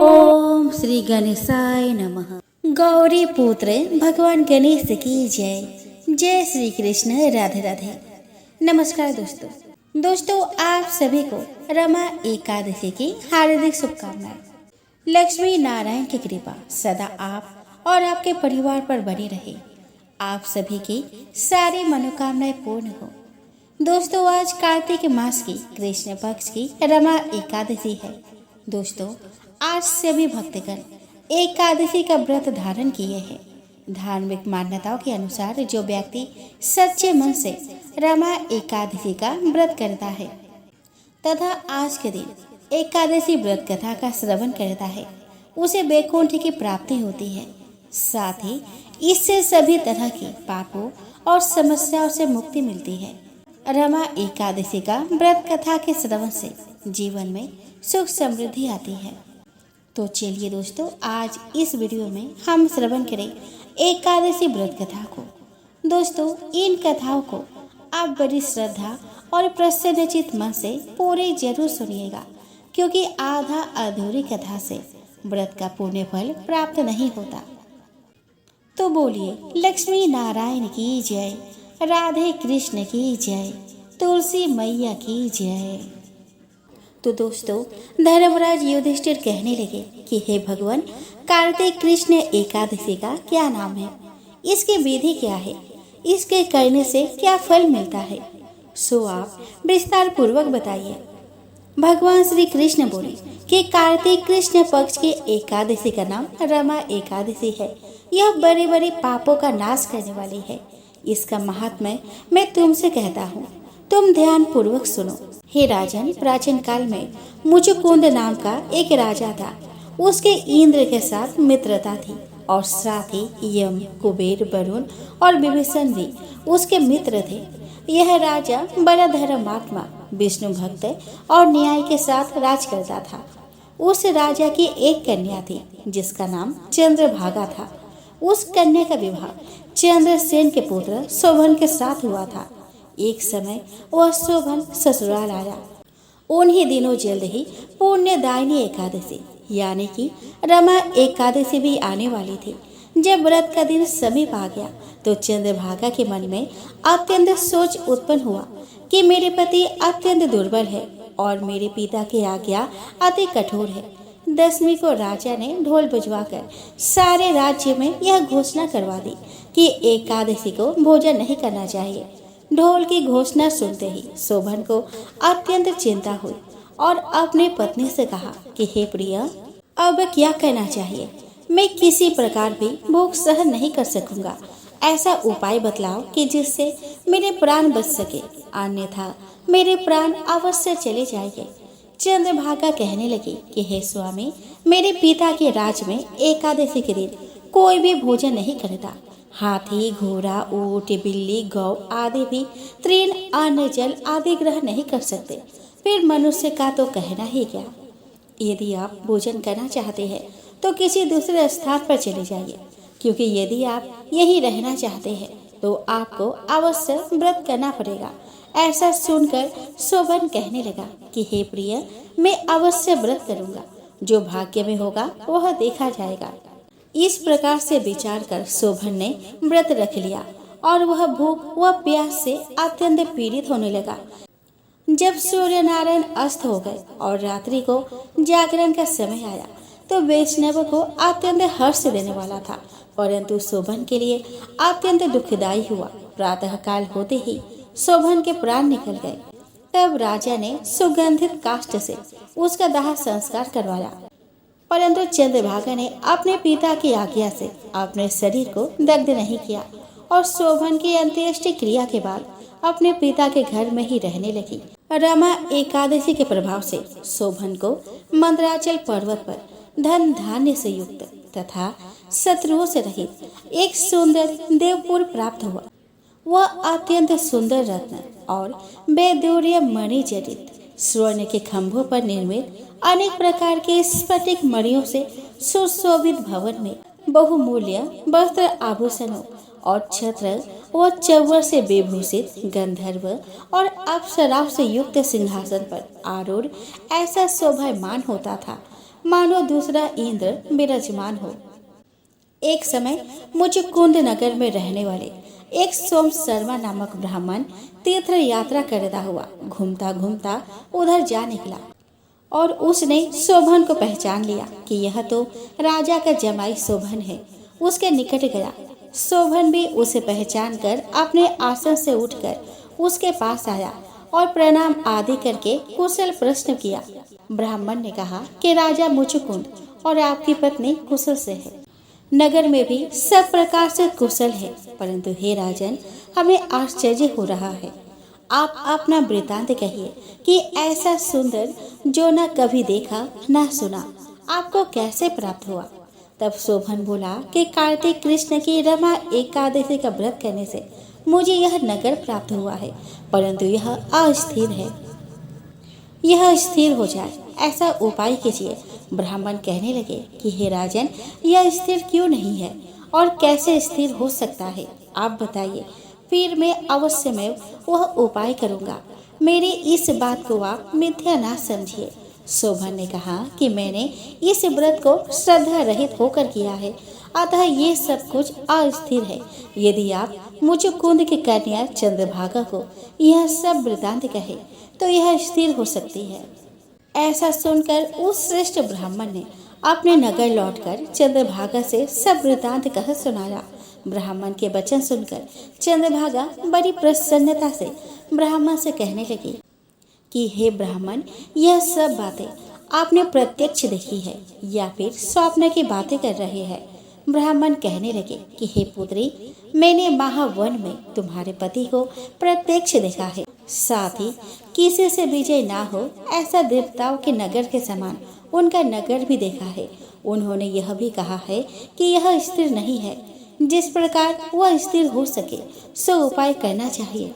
ओम श्री गणेशाय नमः। गौरी पुत्र भगवान गणेश की जय। जय श्री कृष्ण। राधे राधे। नमस्कार दोस्तों आप सभी को रमा एकादशी की हार्दिक शुभकामनाएं। लक्ष्मी नारायण की कृपा सदा आप और आपके परिवार पर बनी रहे। आप सभी की सारी मनोकामनाएं पूर्ण हो। दोस्तों आज कार्तिक मास की कृष्ण पक्ष की रमा एकादशी है। दोस्तों आज सभी भक्तगण एकादशी का व्रत धारण किए हैं। धार्मिक मान्यताओं के अनुसार जो व्यक्ति सच्चे मन से रमा एकादशी का व्रत करता है तथा आज के दिन एकादशी व्रत कथा का श्रवण करता है उसे वैकुंठ की प्राप्ति होती है। साथ ही इससे सभी तरह के पापों और समस्याओं से मुक्ति मिलती है। रमा एकादशी का व्रत कथा के श्रवण से जीवन में सुख समृद्धि आती है। तो चलिए दोस्तों आज इस वीडियो में हम श्रवण करें एकादशी व्रत कथा को। दोस्तों इन कथाओं को आप बड़ी श्रद्धा और प्रसन्नचित मन से पूरे जरूर सुनिएगा, क्योंकि आधा अधूरी कथा से व्रत का पुण्य फल प्राप्त नहीं होता। तो बोलिए लक्ष्मी नारायण की जय, राधे कृष्ण की जय, तुलसी मैया की जय। तो दोस्तों धर्मराज युधिष्ठिर कहने लगे कि हे भगवान, कार्तिक कृष्ण एकादशी का क्या नाम है, इसकी विधि क्या है, इसके करने से क्या फल मिलता है, सो आप विस्तार पूर्वक बताइए। भगवान श्री कृष्ण बोले कि कार्तिक कृष्ण पक्ष की एकादशी का नाम रमा एकादशी है। यह बड़े बड़े पापों का नाश करने वाली है। इसका महात्म्य मैं तुमसे कहता हूँ, तुम ध्यान पूर्वक सुनो। हे राजन, प्राचीन काल में मुचुकुंद नाम का एक राजा था। उसके इंद्र के साथ मित्रता थी और साथ ही यम, कुबेर, वरुण और विभीषण भी उसके मित्र थे। यह राजा बड़ा धर्मात्मा, विष्णु भक्त और न्याय के साथ राज करता था। उस राजा की एक कन्या थी जिसका नाम चंद्रभागा था। उस कन्या का विवाह चंद्रसेन के पुत्र शोभन के साथ हुआ था। एक समय वह शोभन ससुराल आया। उन्हीं दिनों जल्द ही पुण्यदायिनी एकादशी यानी कि रमा एकादशी भी आने वाली थी। जब व्रत का दिन समीप आ गया तो चंद्रभागा के मन में अत्यंत सोच उत्पन्न हुआ कि मेरे पति अत्यंत दुर्बल है और मेरे पिता की आज्ञा अति कठोर है। दसवीं को राजा ने ढोल बजवाकर सारे राज्य में यह घोषणा करवा दी कि एकादशी को भोजन नहीं करना चाहिए। ढोल की घोषणा सुनते ही शोभन को अत्यंत चिंता हुई और अपने पत्नी से कहा कि हे प्रिय, अब क्या करना चाहिए? मैं किसी प्रकार भी भूख सहन नहीं कर सकूंगा। ऐसा उपाय बतलाओ कि जिससे मेरे प्राण बच सके, अन्यथा मेरे प्राण अवश्य चले जाएंगे। चंद्रभागा कहने लगी कि हे स्वामी, मेरे पिता के राज में एकादशी के दिन कोई भी भोजन नहीं करता। हाथी, घोड़ा, ऊंट, बिल्ली, गौ आदि भी तृण, अन्न, जल आदि ग्रहण नहीं कर सकते। फिर मनुष्य का तो कहना ही क्या। यदि आप भोजन करना चाहते हैं तो किसी दूसरे स्थान पर चले जाइए, क्योंकि यदि आप यहीं रहना चाहते हैं तो आपको अवश्य व्रत करना पड़ेगा। ऐसा सुनकर शोभन कहने लगा कि हे प्रिय, मैं अवश्य व्रत करूंगा। जो भाग्य में होगा वह देखा जाएगा। इस प्रकार से विचार कर शोभन ने व्रत रख लिया और वह भूख व प्यास से अत्यंत पीड़ित होने लगा। जब सूर्य नारायण अस्त हो गए और रात्रि को जागरण का समय आया तो वैष्णव को अत्यंत हर्ष देने वाला था, परंतु शोभन के लिए अत्यंत दुखदायी हुआ। प्रातः काल होते ही शोभन के प्राण निकल गए। तब राजा ने सुगंधित काष्ठ से उसका दाह संस्कार करवाया, परंतु चंद्रभागा ने अपने पिता की आज्ञा से अपने शरीर को दग्ध नहीं किया और शोभन की अंत्येष्टि क्रिया के बाद अपने पिता के घर में ही रहने लगी। रमा एकादशी के प्रभाव से शोभन को मंदराचल पर्वत पर धन धान्य से युक्त तथा शत्रुओं से रहित एक सुंदर देवपुर प्राप्त हुआ। वह अत्यंत सुंदर रत्न और वैदूर्य मणि जड़ित स्वर्ण के खंभों पर निर्मित अनेक प्रकार के स्फटिक मणियों से सुशोभित भवन में बहुमूल्य वस्त्र आभूषणों और छत्र व चौवर से विभूषित गंधर्व और अप्सराओं से युक्त सिंहासन पर आरूढ़ ऐसा शोभायमान होता था। मानो दूसरा इंद्र विराजमान हो। एक समय मुझे कुंद नगर में रहने वाले एक सोम शर्मा नामक ब्राह्मण तीर्थ यात्रा करता हुआ घूमता घूमता उधर जा निकला और उसने शोभन को पहचान लिया कि यह तो राजा का जमाई शोभन है। उसके निकट गया। शोभन भी उसे पहचान कर अपने आसन से उठकर उसके पास आया और प्रणाम आदि करके कुशल प्रश्न किया। ब्राह्मण ने कहा कि राजा मुचुकुंद और आपकी पत्नी कुशल से है। नगर में भी सब प्रकार से कुशल है, परंतु हे राजन, हमें आश्चर्य हो रहा है। आप अपना वृतांत कहिए कि ऐसा सुंदर जो न कभी देखा न सुना आपको कैसे प्राप्त हुआ। तब शोभन बोला कि कार्तिक कृष्ण की रमा एकादशी का व्रत करने से मुझे यह नगर प्राप्त हुआ है, परंतु यह अस्थिर है। यह स्थिर हो जाए ऐसा उपाय कीजिए। ब्राह्मण कहने लगे कि हे राजन, यह स्थिर क्यों नहीं है और कैसे स्थिर हो सकता है, आप बताइए, फिर मैं अवश्य में वह उपाय करूँगा। मेरी इस बात को आप मिथ्या ना समझिए। शोभन ने कहा कि मैंने इस व्रत को श्रद्धा रहित होकर किया है, अतः ये सब कुछ अस्थिर है। यदि आप मुझे कुंद की कन्या चंद्रभागा को यह सब वृतांत कहे तो यह स्थिर हो सकती है। ऐसा सुनकर उस श्रेष्ठ ब्राह्मण ने अपने नगर लौटकर चंद्रभागा से सब वृतांत कह सुनाया। ब्राह्मण के वचन सुनकर चंद्रभागा बड़ी प्रसन्नता से ब्राह्मण से कहने लगी कि हे ब्राह्मण, यह सब बातें आपने प्रत्यक्ष देखी है या फिर स्वप्न की बातें कर रहे हैं। ब्राह्मण कहने लगे कि हे पुत्री, मैंने महावन में तुम्हारे पति को प्रत्यक्ष देखा है, साथ ही किसी से विजय ना हो ऐसा देवताओं के नगर के समान उनका नगर भी देखा है। उन्होंने यह भी कहा है कि यह स्थिर नहीं है। जिस प्रकार वह स्थिर हो सके सो उपाय करना चाहिए।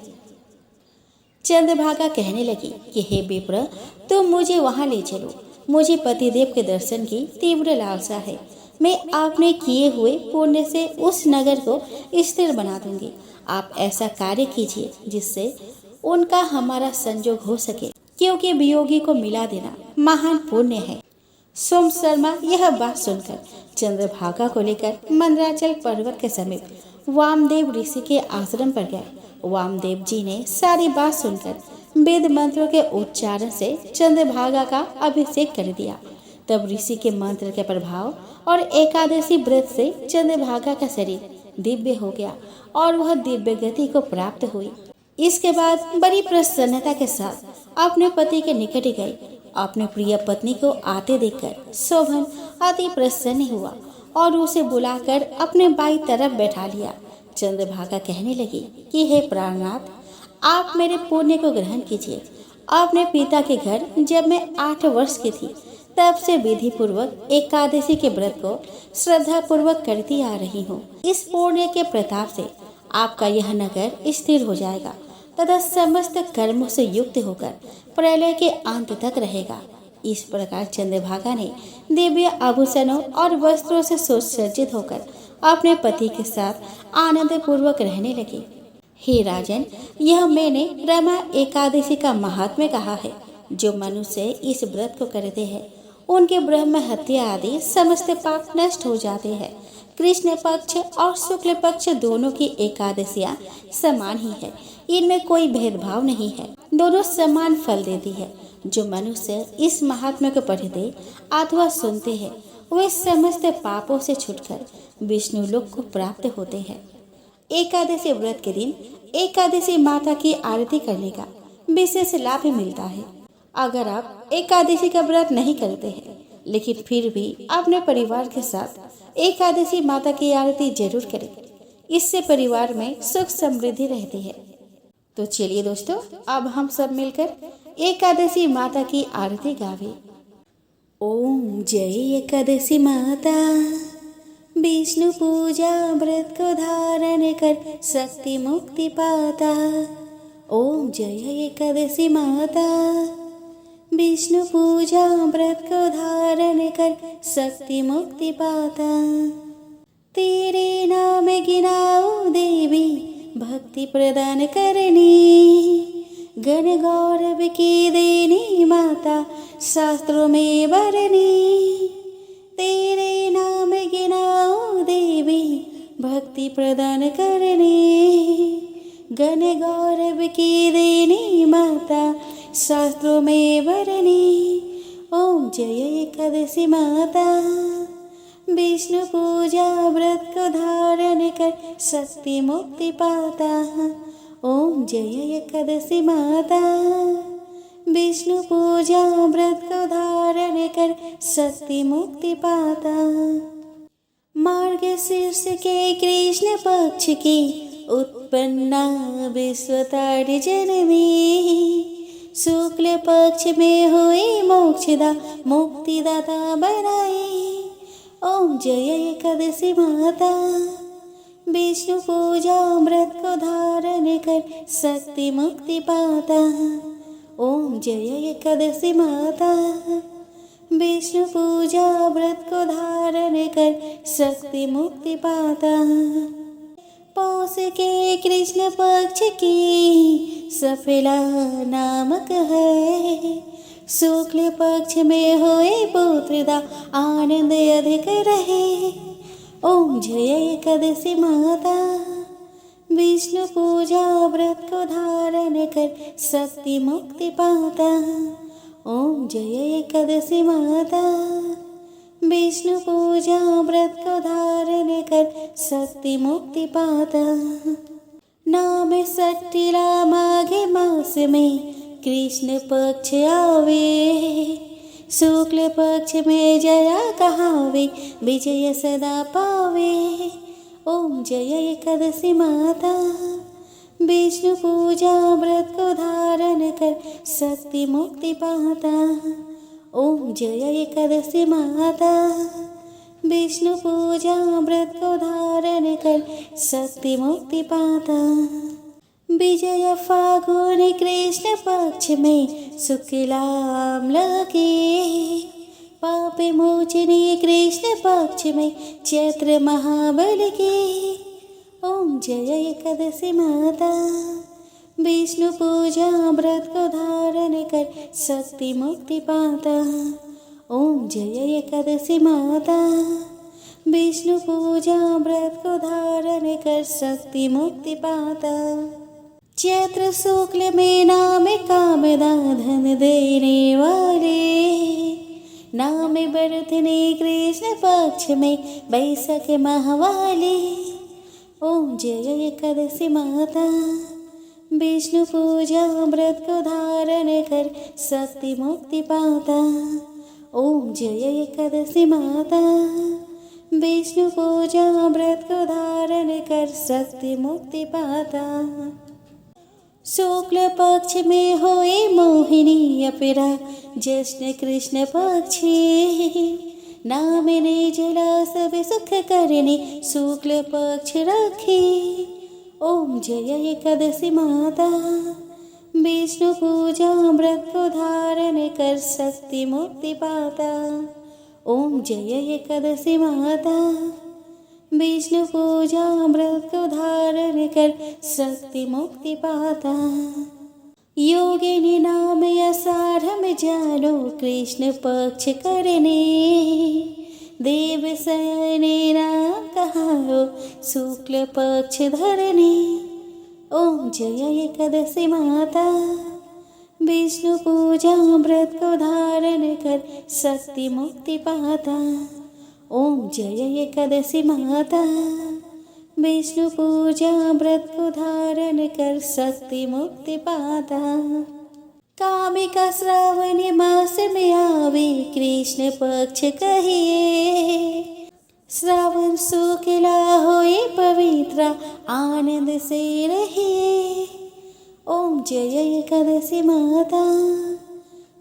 चंद्रभागा कहने लगी कि हे विप्र, तुम मुझे वहां ले चलो। मुझे पतिदेव के दर्शन की तीव्र लालसा है। मैं आपने किए हुए पुण्य से उस नगर को स्थिर बना दूंगी। आप ऐसा कार्य कीजिए जिससे उनका हमारा संजोग हो सके, क्योंकि वियोगी को मिला देना महान पुण्य है। सोम शर्मा यह बात सुनकर चंद्रभागा को लेकर मंदराचल पर्वत के समीप वामदेव ऋषि के आश्रम पर गए। वामदेव जी ने सारी बात सुनकर वेद मंत्रों के उच्चारण से चंद्रभागा का अभिषेक कर दिया। तब ऋषि के मंत्र के प्रभाव और एकादशी व्रत से चंद्रभागा का शरीर दिव्य हो गया और वह दिव्य गति को प्राप्त हुई। इसके बाद बड़ी प्रसन्नता के साथ अपने पति के निकट गई। अपने प्रिय पत्नी को आते देखकर शोभन अति प्रसन्न हुआ और उसे बुलाकर अपने बाई तरफ बैठा लिया। चंद्रभागा कहने लगी कि हे प्राणनाथ, आप मेरे पुण्य को ग्रहण कीजिए। अपने पिता के घर जब मैं 8 वर्ष की थी तब से विधि पूर्वक एकादशी के व्रत को श्रद्धा पूर्वक करती आ रही हूँ। इस पुण्य के प्रताप से आपका यह नगर स्थिर हो जाएगा तथा समस्त कर्मों से युक्त होकर प्रलय के अंत तक रहेगा। इस प्रकार चंद्रभागा ने दिव्य आभूषणों और वस्त्रों से सुसज्जित होकर अपने पति के साथ आनंद पूर्वक रहने लगी। हे राजन, यह मैंने रमा एकादशी का महात्म्य कहा है। जो मनुष्य इस व्रत को करते हैं उनके ब्रह्म हत्या आदि समस्त पाप नष्ट हो जाते हैं। कृष्ण पक्ष और शुक्ल पक्ष दोनों की एकादशियां समान ही है। इनमें कोई भेदभाव नहीं है, दोनों समान फल देती है। जो मनुष्य इस महात्म्य को पढ़ते अथवा सुनते हैं वे समस्त पापों से छूटकर विष्णु लोक को प्राप्त होते हैं। एकादशी व्रत के दिन एकादशी माता की आरती करने का विशेष लाभ मिलता है। अगर आप एकादशी का व्रत नहीं करते हैं लेकिन फिर भी अपने परिवार के साथ एकादशी माता की आरती जरूर करें, इससे परिवार में सुख समृद्धि रहती है। तो चलिए दोस्तों, अब हम सब मिलकर एकादशी माता की आरती गावे। ओम जय एकादशी माता, विष्णु पूजा व्रत को धारण कर शक्ति मुक्ति पाता। ओम जय एकादशी माता, विष्णु पूजा व्रत को धारण कर शक्ति मुक्ति पाता। तेरे नाम गिनाओ देवी भक्ति प्रदान करनी, गण गौरव की देनी माता शास्त्रों में वर्णी। तेरे नाम गिनाओ देवी भक्ति प्रदान करने। गण गौरव की देनी माता शास्त्रों में वर्णी। ओम जय एकादशी माता। विष्णु पूजा व्रत को धारण कर शक्ति मुक्ति पाता। ओम जय एकादशी माता। विष्णु पूजा व्रत को धारण कर शक्ति मुक्ति पाता। मार्गशीर्ष के कृष्ण पक्ष की उत्पन्ना विश्वतारि जन्मी। शुक्ल पक्ष में हुई मोक्षदा मुक्तिदाता बनाई। ओम जय एकादशी माता। विष्णु पूजा व्रत को धारण कर शक्ति मुक्ति पाता। ओम जय एकादशी माता। विष्णु पूजा व्रत को धारण कर शक्ति मुक्ति पाता। पौष के कृष्ण पक्ष की सफला नामक है। शुक्ल पक्ष में होए पुत्रदा आनंद अधिक रहे। ओम जय एकादशी माता। विष्णु पूजा व्रत को धारण कर शक्ति मुक्ति पाता। ओम जय एकादशी माता। विष्णु पूजा व्रत को धारण कर शक्ति मुक्ति पाता। नाम सट्टिला माघे मास में कृष्ण पक्ष आवे। शुक्ल पक्ष में जया कहावे विजय सदा पावे। ओम जय एकादशी माता। विष्णु पूजा व्रत को धारण कर शक्ति मुक्ति पाता। ओम जय एकादशी माता। विष्णु पूजा व्रत को धारण कर शक्ति मुक्ति पाता। विजय फागुन कृष्ण पक्ष में शुक्लाम लगे। पाप मोचनी कृष्ण पक्ष में चैत्र महाबल के। ओम जय एकादशी माता। विष्णु पूजा व्रत को धारण कर शक्ति मुक्ति पाता। ओम जय एकादशी माता। विष्णु पूजा व्रत को धारण कर शक्ति मुक्ति पाता। चैत्र शुक्ल में नाम कामदा धन देने वाले। नाम बरतने कृष्ण पक्ष में बैसाख माहवाले। ओम जय एकादशी माता। विष्णु पूजा व्रत को धारण कर शक्ति मुक्ति पाता। ओम जय एकादशी माता। विष्णु पूजा व्रत को धारण कर शक्ति मुक्ति पाता। शुक्ल पक्ष में होए मोहिनी अपरा जश्न कृष्ण पक्षी। नाम ने जला सब सुख करने शुक्ल पक्ष रखे। ओम जय एकादशी माता। विष्णु पूजा व्रत को धारण कर शक्ति मुक्ति पाता। ओम जय एकादशी माता। विष्णु पूजा व्रत को धारण कर शक्ति मुक्ति पाता। योगिनी नाम आषाढ़ में जानो कृष्ण पक्ष करने। देव शयने नाम कहारो शुक्ल पक्ष धरने। ओम जय एकादशी माता। विष्णु पूजा व्रत को धारण कर शक्ति मुक्ति पाता। ओम जय एकादशी माता। विष्णु पूजा व्रत को धारण कर शक्ति मुक्ति पाता। कामिका श्रावण मास में आवे कृष्ण पक्ष कहिए। श्रावण शुक्ला होए पवित्र आनंद से रहिए। ओम जय एकादशी माता।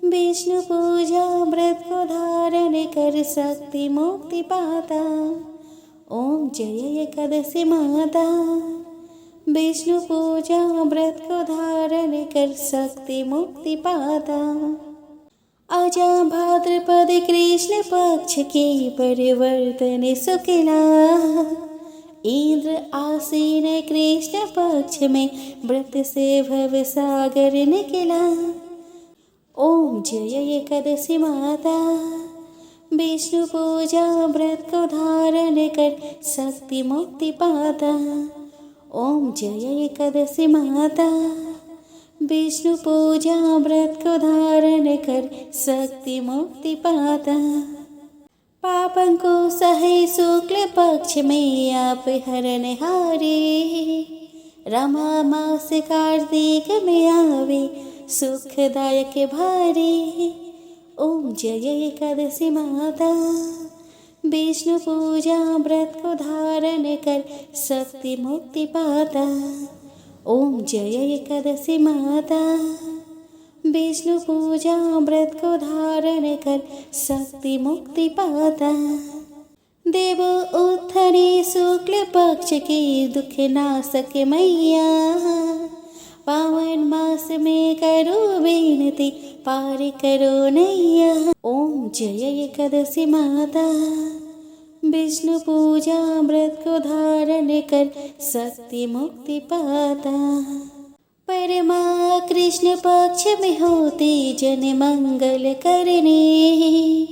विष्णु पूजा व्रत को धारण कर शक्ति मुक्ति पाता। ओम जय एकादशी माता। विष्णु पूजा व्रत को धारण कर शक्ति मुक्ति पाता। आजा भाद्रपद कृष्ण पक्ष के परिवर्तन शुक्ला। इंद्र आसीन कृष्ण पक्ष में व्रत से भव सागर निकला। ओम जय एकादशी माता। विष्णु पूजा व्रत को धारण कर शक्ति मुक्ति पाता। ओम जय एकादशी माता। विष्णु पूजा व्रत को धारण कर शक्ति मुक्ति पाता। पापन को सहे शुक्ल पक्ष में आप हरण हारे। रमा मास कार्तिक में आवे सुखदायक भारे। ओम जय एकादशी माता। विष्णु पूजा व्रत को धारण कर शक्ति मुक्ति पाता। ओम जय एकादशी माता। विष्णु पूजा व्रत को धारण कर शक्ति मुक्ति पाता। देव उत्थरे शुक्ल पक्ष के दुख नाशक मैया। पावन मास में करो विनती पार करो नैया। ओम जय एकादशी माता। विष्णु पूजा व्रत को धारण कर शक्ति मुक्ति पाता। परमा कृष्ण पक्ष में होते जन मंगल करने।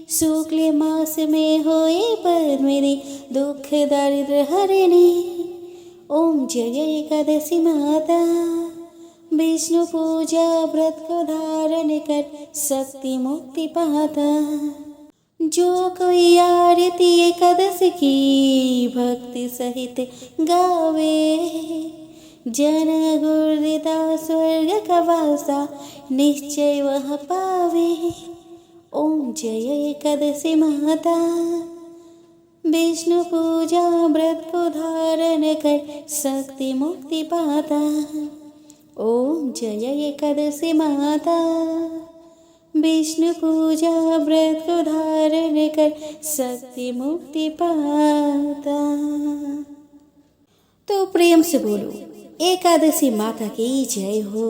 शुक्ल मास में होए पर मेरे दुख दरिद्र हरने। ओम जय एकादशी माता। विष्णु पूजा व्रत को धारण कर शक्ति मुक्ति पाता। जो कोई आरती एकादशी की भक्ति सहित गावे। जन गुरुदा स्वर्ग का वासा निश्चय वह पावे। ओम जय एकादशी माता। विष्णु पूजा व्रत को धारण कर शक्ति मुक्ति पाता। ओम जय एकादशी माता। विष्णु पूजा व्रत को धारण कर शक्ति मुक्ति पाता। तो प्रेम से बोलो एकादशी माता की जय हो।